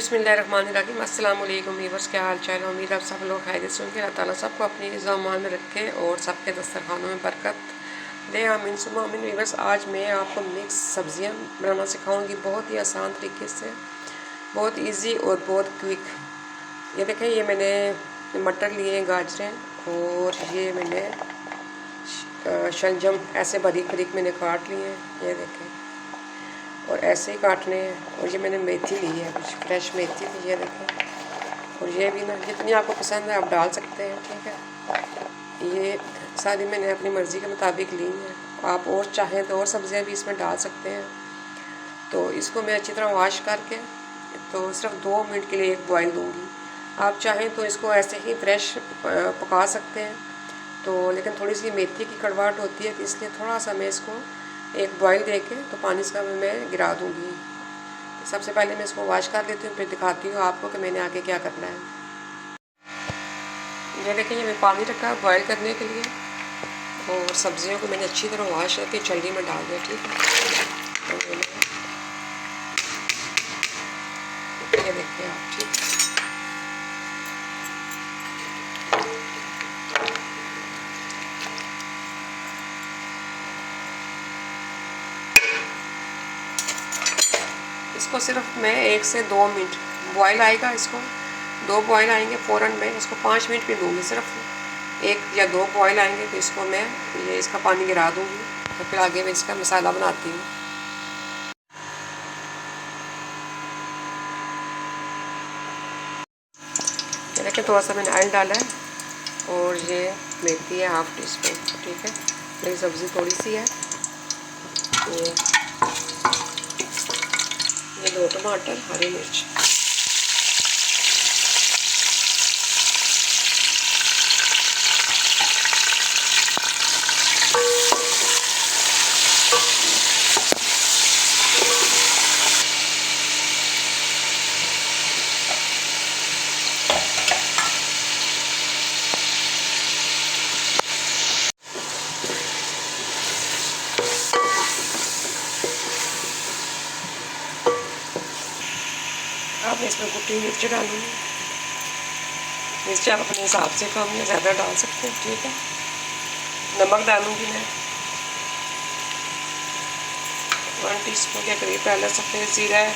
बिस्मिल्लाहिर्रहमानिर्रहीम। अस्सलाम वालेकुम व्यूअर्स, क्या हाल चाल है। उम्मीद आप सब लोग खैरियत से होंगे। अल्लाह ताला सबको अपनी इज़्ज़त मान में रखे और सबके दस्तरखानों में बरकत दे, आमीन सुम्मा आमीन। व्यूअर्स, आज मैं आपको मिक्स सब्जियां बनाना सिखाऊंगी बहुत ही आसान तरीके से, बहुत इजी और बहुत क्विक। ये देखें, ये मैंने मटर लिए, गाजरें, और ये मैंने शलजम ऐसे बारीक बारीक मैंने काट लिए हैं। ये देखें, और ऐसे ही काटने हैं। और ये मैंने मेथी ली है, कुछ फ्रेश मेथी ली है, देखें। और ये भी ना, जितनी आपको पसंद है आप डाल सकते हैं, ठीक है। ये सारी मैंने अपनी मर्ज़ी के मुताबिक ली हैं। आप और चाहें तो और सब्ज़ियाँ भी इसमें डाल सकते हैं। तो इसको मैं अच्छी तरह वॉश करके तो सिर्फ 2 मिनट के लिए एक बॉयल दूँगी। आप चाहें तो इसको ऐसे ही फ्रेश पका सकते हैं, तो लेकिन थोड़ी सी मेथी की कड़वाहट होती है, तो इसलिए थोड़ा सा मैं इसको एक बॉयल दे के तो पानी इसका मैं गिरा दूँगी। सबसे पहले मैं इसको वॉश कर लेती हूँ, फिर दिखाती हूँ आपको कि मैंने आगे क्या करना है। ये देखें, ये मैं पानी रखा है बॉयल करने के लिए, और सब्जियों को मैंने अच्छी तरह वॉश करके छलनी में डाल दिया, ठीक है। ये देखिए आप, ठीक है। इसको सिर्फ मैं 1 से 2 मिनट बॉयल आएगा, इसको 2 बॉयल आएंगे फ़ौरन मैं इसको 5 मिनट भी दूँगी। सिर्फ 1 या 2 बॉयल आएंगे तो इसको मैं ये इसका पानी गिरा दूँगी, तो फिर आगे मैं इसका मसाला बनाती हूँ। ये देखिए, थोड़ा सा मैंने ऑयल डाला है, और ये मेथी है 1/2 टीस्पून, ठीक है। मेरी सब्ज़ी थोड़ी सी है। ये 2 टमाटर, हरी मिर्च, अब इसमें कुटी मिर्च डालूँगी। मिर्च आप अपने हिसाब से कम या ज़्यादा डाल सकते हैं, ठीक है। नमक डालूँगी मैं 1 टीस्पून के करीब डाला। सफ़ेद ज़ीरा है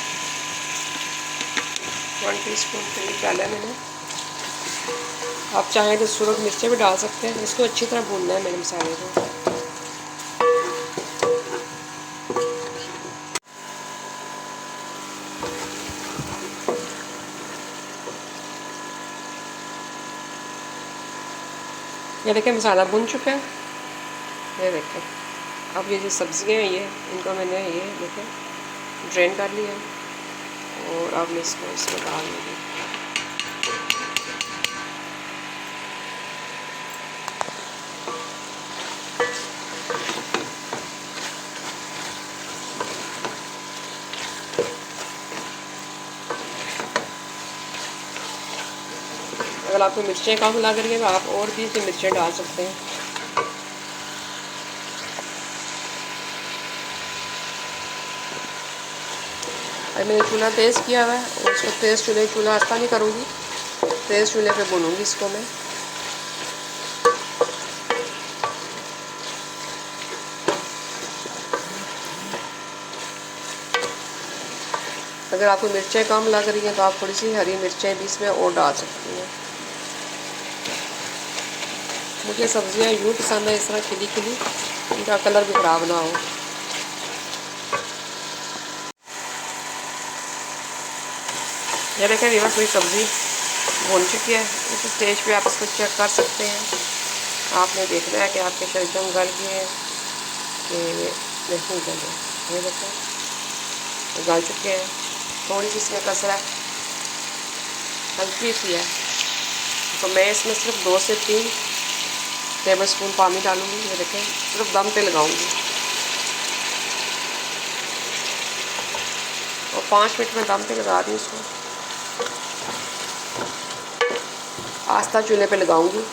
1 टीस्पून करीब डाला मैंने। आप चाहें तो सूरज मिर्चें भी डाल सकते हैं। इसको अच्छी तरह भूनना है मेरे मसाले को। ये देखें, मसाला भुन चुका है। ये देखें, अब ये जो सब्ज़ियाँ हैं, ये इनको मैंने ये देखें ड्रेन कर लिया, और अब मैं इसको इसमें डाल दूँगी। अगर आपको मिर्चें कम लग रही हैं तो आप और भी मिर्चें डाल सकते हैं। अब मैंने चूल्हा तेज़ किया हुआ है, और इसको तेज़ चूल्हा आस्ता नहीं करूँगी, तेज़ चूल्हे पे भूनूँगी इसको मैं। अगर आपको मिर्चें कम लग रही हैं तो आप थोड़ी सी हरी मिर्चें भी इसमें और डाल सकती हैं। मुझे सब्ज़ियाँ यूँ पसंद है, इस तरह खिली खिली, इनका कलर भी ख़राब ना हो। ये देखें व्यूअर्स, मेरी सब्ज़ी भून चुकी है। इस स्टेज पे आप इसको चेक कर सकते हैं। आपने देखना है कि आपके शलजम गल गए हैं कि नहीं गले। ये देखें, गल चुके हैं। थोड़ी सी इसमें कसर है, हल्की सी है, तो मैं इसमें सिर्फ 2 से 3 टेबलस्पून पानी डालूँगी। ये देखें, सिर्फ दम पे लगाऊँगी, और 5 मिनट में दम पे लगा दी। इसको आस्था चूल्हे पे लगाऊंगी।